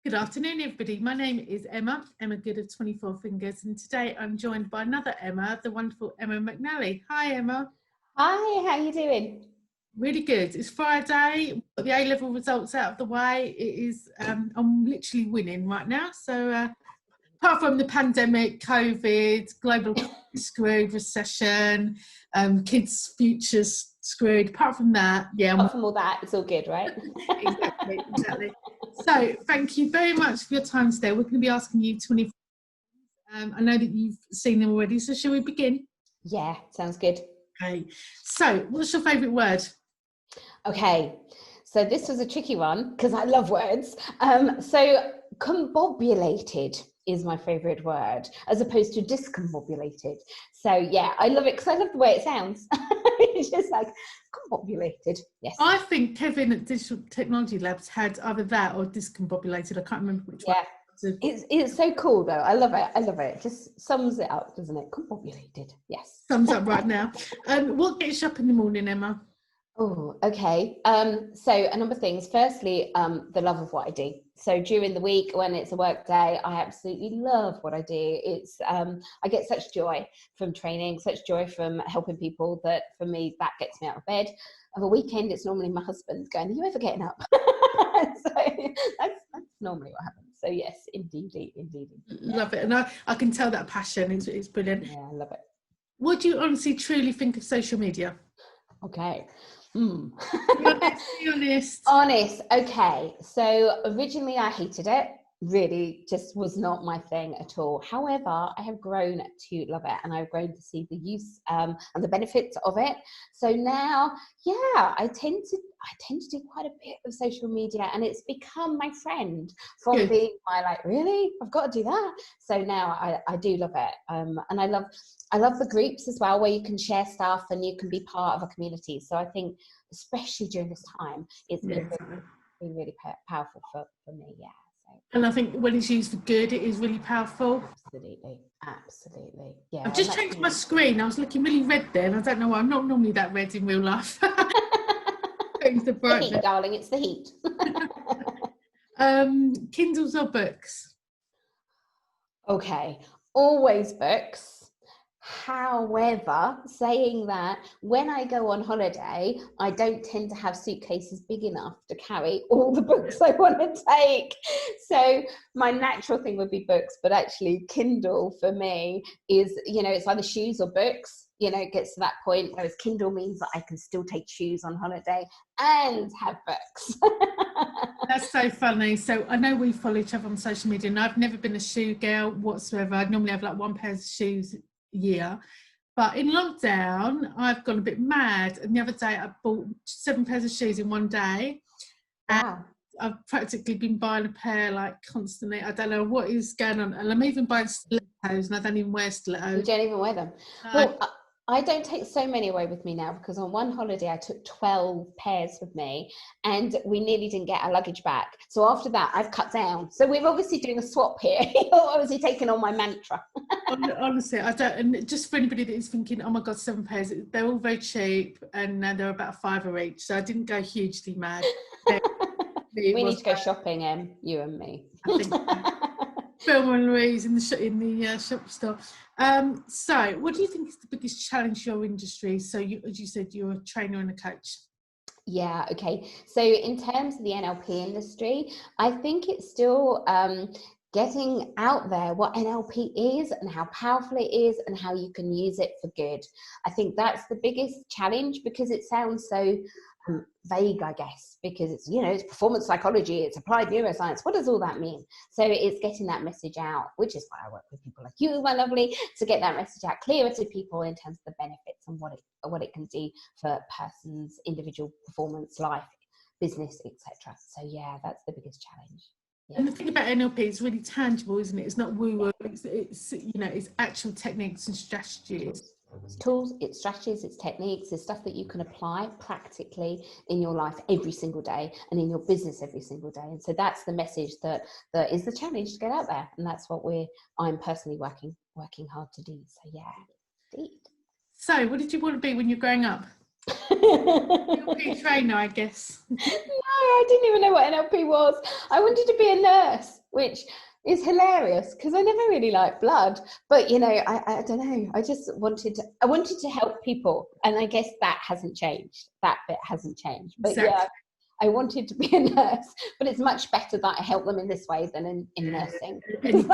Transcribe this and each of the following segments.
Good afternoon, everybody. My name is Emma Good of 24 Fingers, and today I'm joined by another Emma, the wonderful Emma McNally. Hi, Emma. Hi, how are you doing? Really good. It's Friday. Got the A-level results out of the way. It is. I'm literally winning right now. So, apart from the pandemic, COVID, global screwed, recession, kids' futures screwed. Apart from that, yeah. Apart from all that, it's all good, right? Exactly. So, thank you very much for your time today. We're going to be asking you 24. I know that you've seen them already, so shall we begin? Yeah, sounds good. Okay. So, what's your favourite word? Okay, so this was a tricky one because I love words. So combobulated is my favourite word as opposed to discombobulated. So yeah, I love it because I love the way it sounds. It's just like combobulated. Yes. I think Kevin at Digital Technology Labs had either that or discombobulated. I can't remember which one. It's so cool though. I love it. I love it. It just sums it up, doesn't it? Combobulated. Yes. Sums up right now. What gets you up in the morning, Emma? Oh, okay. So a number of things. Firstly, the love of what I do. So during the week when it's a work day, I absolutely love what I do. It's I get such joy from training, such joy from helping people that for me that gets me out of bed. Of a weekend, it's normally my husband going, "Are you ever getting up?" So that's normally what happens. So yes, indeed. Love it, and I can tell that passion. It's brilliant. Yeah, I love it. What do you honestly truly think of social media? Okay. Be honest. Honest. Okay. So originally I hated it. Really just was not my thing at all. However, I have grown to love it and I've grown to see the use and the benefits of it. So now, yeah, I tend to do quite a bit of social media and it's become my friend from Good. being my like, really? I've got to do that. So now I do love it. And I love the groups as well where you can share stuff and you can be part of a community. So I think especially during this time, it's been really powerful for me. Yeah. So. And I think when it's used for good, it is really powerful. Absolutely. Yeah. I've just changed my screen. I was looking really red then. I don't know why. I'm not normally that red in real life. Change the brightness. The heat, darling. It's the heat. Kindles or books? Okay. Always books. However, saying that, when I go on holiday, I don't tend to have suitcases big enough to carry all the books I want to take. So my natural thing would be books, but actually Kindle for me is, it's either shoes or books. It gets to that point, whereas Kindle means that I can still take shoes on holiday and have books. That's so funny. So I know we follow each other on social media and I've never been a shoe girl whatsoever. I normally have like one pair of shoes year, but in lockdown I've gone a bit mad, and the other day I bought 7 pairs of shoes in one day. Wow. And I've practically been buying a pair like constantly. I don't know what is going on, and I'm even buying stilettos and I don't even wear stilettos. You don't even wear them. Well, I don't take so many away with me now because on one holiday I took 12 pairs with me and we nearly didn't get our luggage back. So after that I've cut down. So we're obviously doing a swap here. You're obviously taking on my mantra. Honestly, I don't. And just for anybody that is thinking, oh my God, 7 pairs, they're all very cheap and they're about £5 each. So I didn't go hugely mad. We need to go shopping, you and me. I think Film and Louise in the shop store. So, what do you think is the biggest challenge for your industry? So, as you said, you're a trainer and a coach. Yeah, okay. So in terms of the NLP industry, I think it's still getting out there what NLP is and how powerful it is and how you can use it for good. I think that's the biggest challenge because it sounds so vague, I guess, because it's, it's performance psychology, it's applied neuroscience. What does all that mean? So it's getting that message out, which is why I work with people like you, my lovely, to get that message out clearer to people in terms of the benefits and what it can do for a person's individual performance, life, business, etc. So yeah, that's the biggest challenge. Yeah. And the thing about NLP, it's really tangible, isn't it? It's not woo-woo. It's it's actual techniques and strategies. It's tools, it's strategies, it's techniques, it's stuff that you can apply practically in your life every single day and in your business every single day. And so that's the message that is the challenge to get out there. And that's what I'm personally working hard to do. So yeah, indeed. So what did you want to be when you're growing up? NLP trainer, I guess. No, I didn't even know what NLP was. I wanted to be a nurse, which is hilarious because I never really liked blood. But you know, I don't know. I just wanted to help people, and I guess that hasn't changed. That bit hasn't changed. But Exactly. yeah, I wanted to be a nurse, but it's much better that I help them in this way than in nursing. Any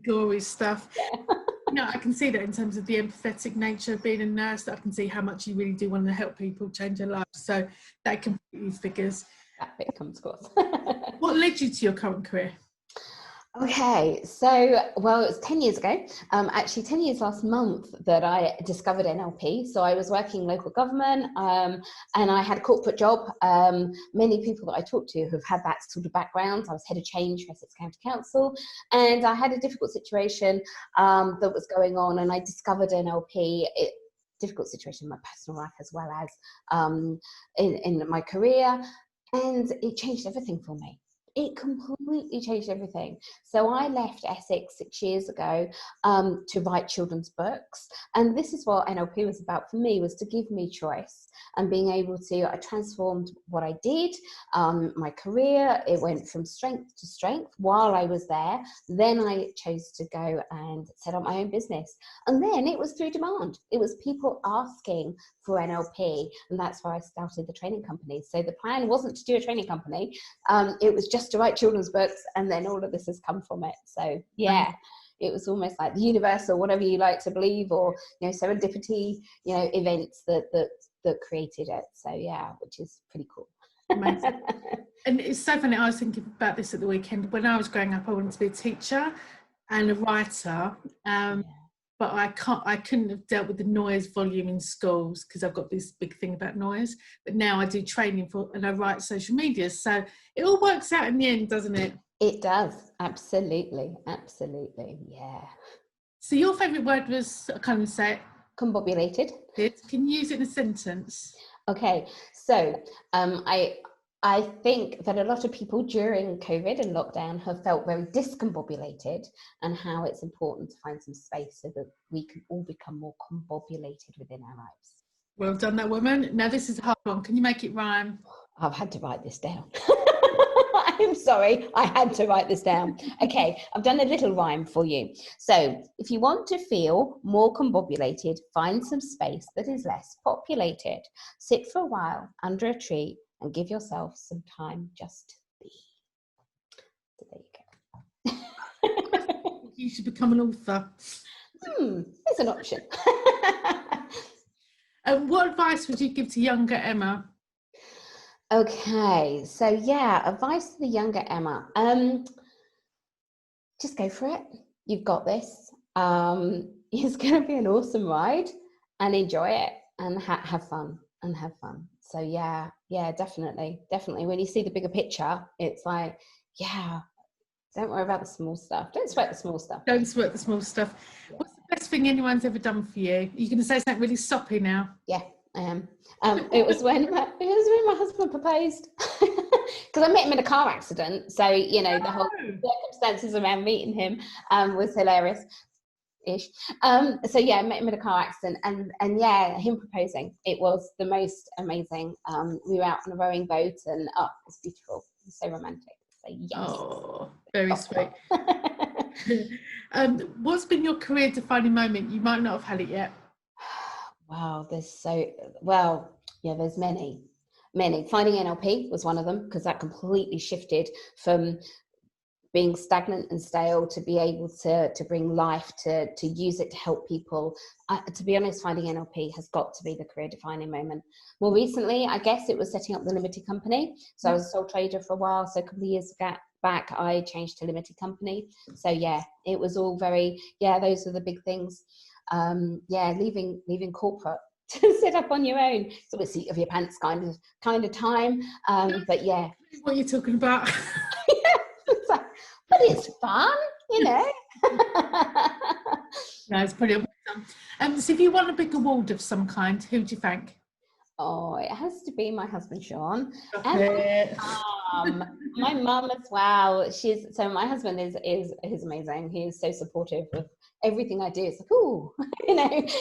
gory stuff. Yeah. No, I can see that in terms of the empathetic nature of being a nurse, that I can see how much you really do want to help people change their lives. So that completely figures. That bit comes across. What led you to your current career? Okay, so, well, it was 10 years ago, actually 10 years last month that I discovered NLP. So I was working local government and I had a corporate job. Many people that I talked to have had that sort of background. I was head of change for Essex County Council, and I had a difficult situation that was going on, and I discovered NLP. Difficult situation in my personal life as well as in my career, and it changed everything for me. It completely changed everything. So I left Essex 6 years ago to write children's books. And this is what NLP was about for me, was to give me choice and being able to, I transformed what I did, my career. It went from strength to strength while I was there. Then I chose to go and set up my own business. And then it was through demand. It was people asking for NLP. And that's why I started the training company. So the plan wasn't to do a training company. It was just to write children's books, and then all of this has come from it. So yeah, it was almost like the universe, or whatever you like to believe, or serendipity, events that created it. So yeah, which is pretty cool. Amazing. And it's so funny, I was thinking about this at the weekend. When I was growing up, I wanted to be a teacher and a writer. But I couldn't have dealt with the noise volume in schools because I've got this big thing about noise. But now I do training and I write social media. So it all works out in the end, doesn't it? It does. Absolutely. Absolutely. Yeah. So your favourite word was, I can't even say it. Combobulated. Can you use it in a sentence? Okay. So I think that a lot of people during COVID and lockdown have felt very discombobulated, and how it's important to find some space so that we can all become more combobulated within our lives. Well done, that woman. Now this is a hard one. Can you make it rhyme? I've had to write this down. I'm sorry, I had to write this down. Okay, I've done a little rhyme for you. So if you want to feel more combobulated, find some space that is less populated. Sit for a while under a tree and give yourself some time just to be. So there you go. You should become an author. It's an option. What advice would you give to younger Emma? Okay, so yeah, advice to the younger Emma. Just go for it. You've got this. It's going to be an awesome ride, and enjoy it, and have fun. So yeah, definitely. When you see the bigger picture, it's like, yeah, don't worry about the small stuff. Don't sweat the small stuff. Don't sweat the small stuff. Yeah. What's the best thing anyone's ever done for you? Are you going to say something really soppy now? Yeah, I am. It was when my husband proposed, because I met him in a car accident. So the whole circumstances around meeting him was hilarious. So yeah, I met him in a car accident, and yeah, him proposing, it was the most amazing. We were out on a rowing boat, and it's beautiful. It's so romantic. So yes. Oh, very sweet. What's been your career defining moment? You might not have had it yet. Wow, there's many. Finding NLP was one of them, because that completely shifted from being stagnant and stale to be able to bring life, to use it to help people. To be honest, finding NLP has got to be the career defining moment. More recently, I guess it was setting up the limited company. So I was a sole trader for a while. So a couple of years back, I changed to limited company. So yeah, it was all those are the big things. Leaving corporate to sit up on your own. It's a seat of your pants kind of time. But yeah. What are you talking about? But it's fun, No, it's brilliant. So if you won a big award of some kind, who do you thank? Oh, it has to be my husband, Sean. And my mum as well. My husband is amazing. He is so supportive of everything I do. It's like, ooh,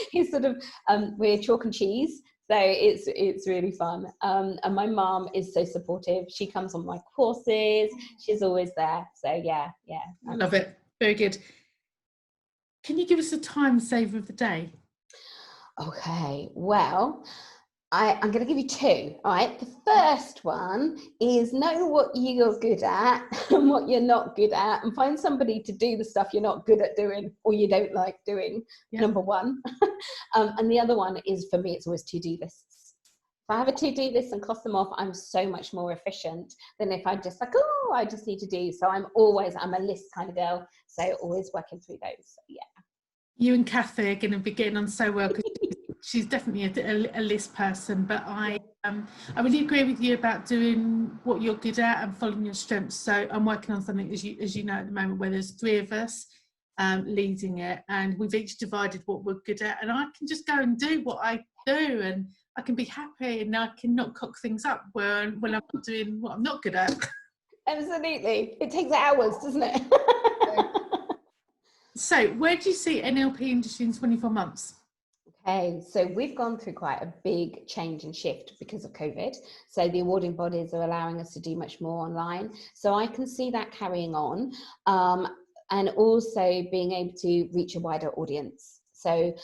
he's sort of, we're chalk and cheese. So it's really fun. And my mom is so supportive. She comes on my courses. She's always there. So yeah. I love it. Very good. Can you give us a time saver of the day? Okay, well, I'm going to give you two. All right. The first one is know what you're good at and what you're not good at, and find somebody to do the stuff you're not good at doing or you don't like doing. Yeah. Number one. And the other one is, for me, it's always to-do lists. If I have a to-do list and cross them off, I'm so much more efficient than if I just like, oh, I just need to do. So I'm a list kind of girl. So always working through those. So, yeah. You and Kathy are going to be getting on so well, because she's definitely a list person. But I really agree with you about doing what you're good at and following your strengths. So I'm working on something, as you know, at the moment, where there's three of us leading it, and we've each divided what we're good at, and I can just go and do what I do, and I can be happy, and I can not cock things up when I'm not doing what I'm not good at. Absolutely. It takes hours, doesn't it? So where do you see NLP industry in 24 months? Okay, so we've gone through quite a big change and shift because of COVID. So the awarding bodies are allowing us to do much more online. So I can see that carrying on, and also being able to reach a wider audience. So,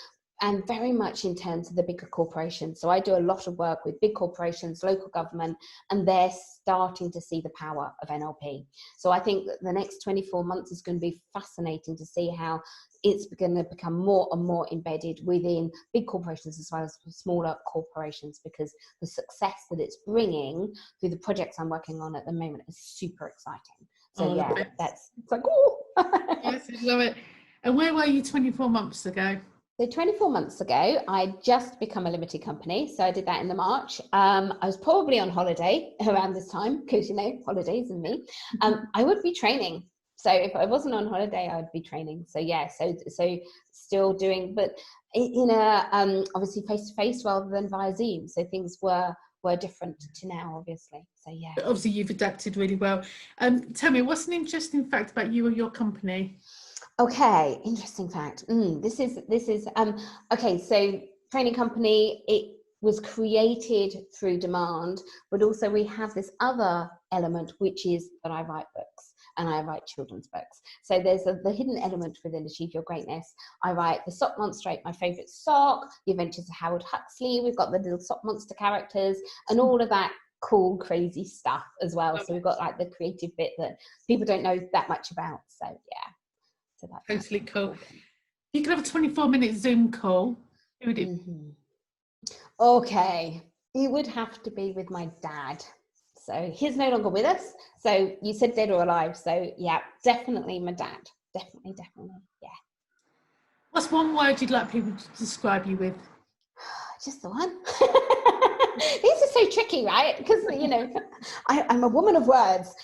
and very much in terms of the bigger corporations. So I do a lot of work with big corporations, local government, and they're starting to see the power of NLP. So I think that the next 24 months is going to be fascinating to see how it's going to become more and more embedded within big corporations as well as smaller corporations, because the success that it's bringing through the projects I'm working on at the moment is super exciting. So it's like, oh. Yes, I love it. And where were you 24 months ago? So 24 months ago, I just become a limited company. So I did that in the March. I was probably on holiday around this time, because, you know, holidays and me. I would be training. So if I wasn't on holiday, I would be training. So yeah, so still doing, but in a obviously face-to-face rather than via Zoom. So things were different to now, obviously. So yeah. Obviously you've adapted really well. Tell me, what's an interesting fact about you or your company? Okay, interesting fact. This is okay. So training company, it was created through demand, but also we have this other element, which is that I write books and I write children's books. So there's the hidden element within Achieve Your Greatness. I write the Sock Monster, my favourite sock, The Adventures of Howard Huxley. We've got the little Sock Monster characters and all of that cool, crazy stuff as well. So we've got like the creative bit that people don't know that much about. So yeah. So that's totally cool. You could have a 24-minute Zoom call. Who would it? Okay, it would have to be with my dad. So he's no longer with us. So you said dead or alive. So yeah, definitely my dad. Definitely. Yeah. What's one word you'd like people to describe you with? Just the one. These are so tricky, right? Because, you know, I'm a woman of words.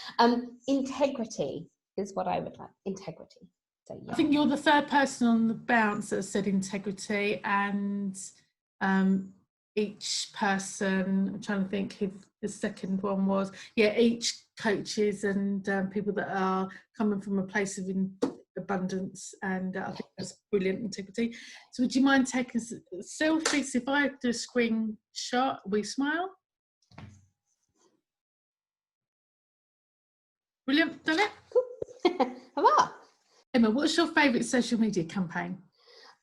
Integrity is what I would like. Integrity. So, yeah. I think you're the third person on the bounce that said integrity, and each person, I'm trying to think who the second one was. Yeah, each coaches and people that are coming from a place of abundance, and I think that's brilliant, integrity. So would you mind taking a selfie? So if I do a screenshot, we smile. Brilliant, done it. Hurrah. Emma, what's your favourite social media campaign?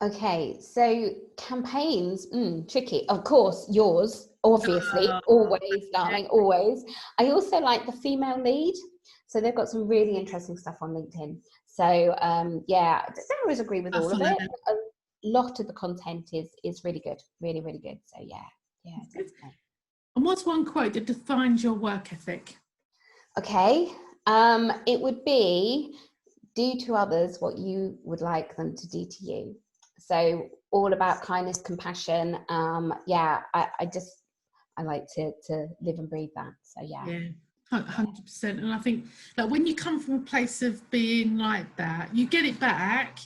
Okay, so campaigns, tricky. Of course, yours, obviously, always, darling, always. I also like the female lead. So they've got some really interesting stuff on LinkedIn. So yeah, I don't always agree with all of it. A lot of the content is really good, really, really good. So yeah. And what's one quote that defines your work ethic? Okay, it would be, do to others what you would like them to do to you. So all about kindness, compassion. Yeah, I like to live and breathe that. So yeah. 100%. And I think that when you come from a place of being like that, you get it back.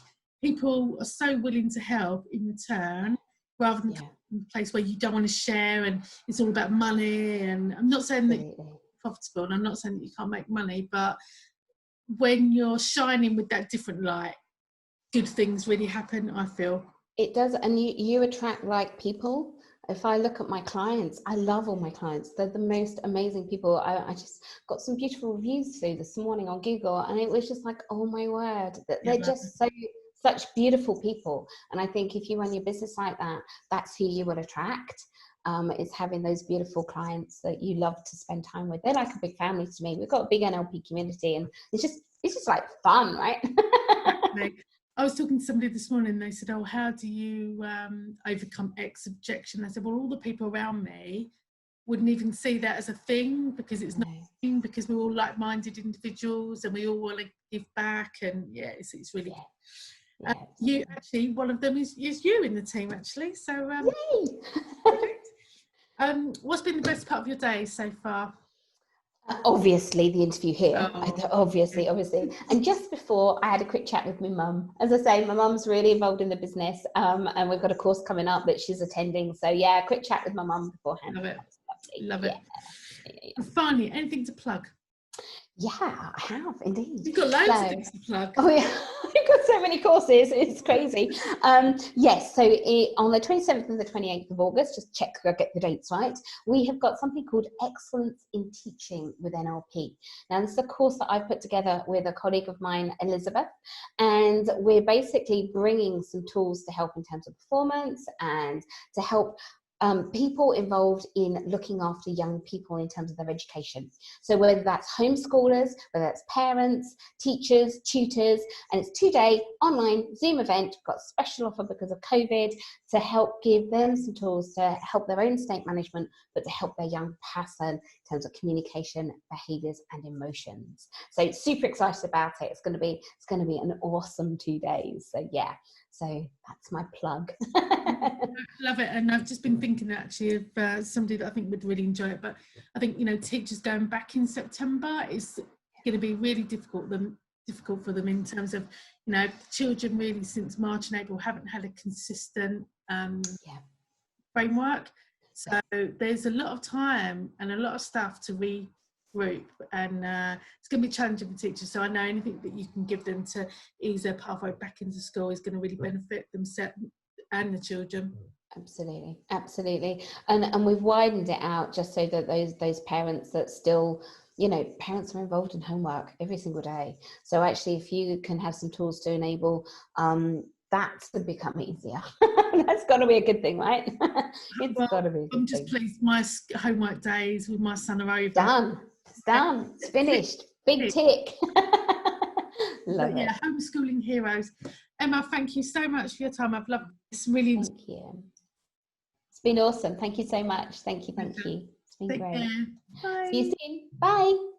People are so willing to help in return, rather than come from a place where you don't want to share and it's all about money. And I'm not saying that you're profitable, and I'm not saying that you can't make money, but when you're shining with that different light, good things really happen, I feel. It does, and you attract like people. if I look at my clients, I love all my clients. They're the most amazing people. I just got some beautiful reviews through this morning on Google, and it was just like, oh my word, that they're just such beautiful people. And I think if you run your business like that, that's who you will attract. Is having those beautiful clients that you love to spend time with. They're like a big family to me. We've got a big NLP community, and it's just like fun, right? I was talking to somebody this morning, and they said, oh, how do you overcome X objection? I said, well, all the people around me wouldn't even see that as a thing, because it's not a thing, because we're all like-minded individuals and we all want to give back. And it's really you actually, one of them is you in the team, actually. So what's been the best part of your day so far? Obviously the interview here. Obviously. And just before, I had a quick chat with my mum. As I say, my mum's really involved in the business, and we've got a course coming up that she's attending. So a quick chat with my mum beforehand. Love it. And finally, anything to plug? Yeah, I have indeed. You've got loads of things to plug. Oh yeah, I've got so many courses, it's crazy. Yes, so on the 27th and the 28th of August, just check I get the dates right, we have got something called Excellence in Teaching with NLP. Now this is a course that I've put together with a colleague of mine, Elizabeth, and we're basically bringing some tools to help in terms of performance and to help people involved in looking after young people in terms of their education. So whether that's homeschoolers, whether that's parents, teachers, tutors, and it's a 2-day online Zoom event. We've got a special offer because of COVID to help give them some tools to help their own state management, but to help their young person in terms of communication, behaviours and emotions. So super excited about it. It's going to be an awesome 2 days. So so that's my plug. Love it. And I've just been thinking actually of somebody that I think would really enjoy it. But I think, teachers going back in September is going to be really difficult for them in terms of, children really since March and April haven't had a consistent framework. So there's a lot of time and a lot of stuff to regroup, and it's going to be challenging for teachers. So I know anything that you can give them to ease their pathway back into school is going to really benefit themselves and the children. Absolutely. And we've widened it out just so that those parents that still, parents are involved in homework every single day. So actually, if you can have some tools to enable that to become easier, that's got to be a good thing, right? It's got to be a good thing. I'm just pleased my homework days with my son are over. It's done. It's finished. Big tick. Love it. Homeschooling heroes. Emma, thank you so much for your time. I've loved this. Really. Thank you. It's been awesome. Thank you so much. Thank you. It's been great. Bye. See you soon. Bye.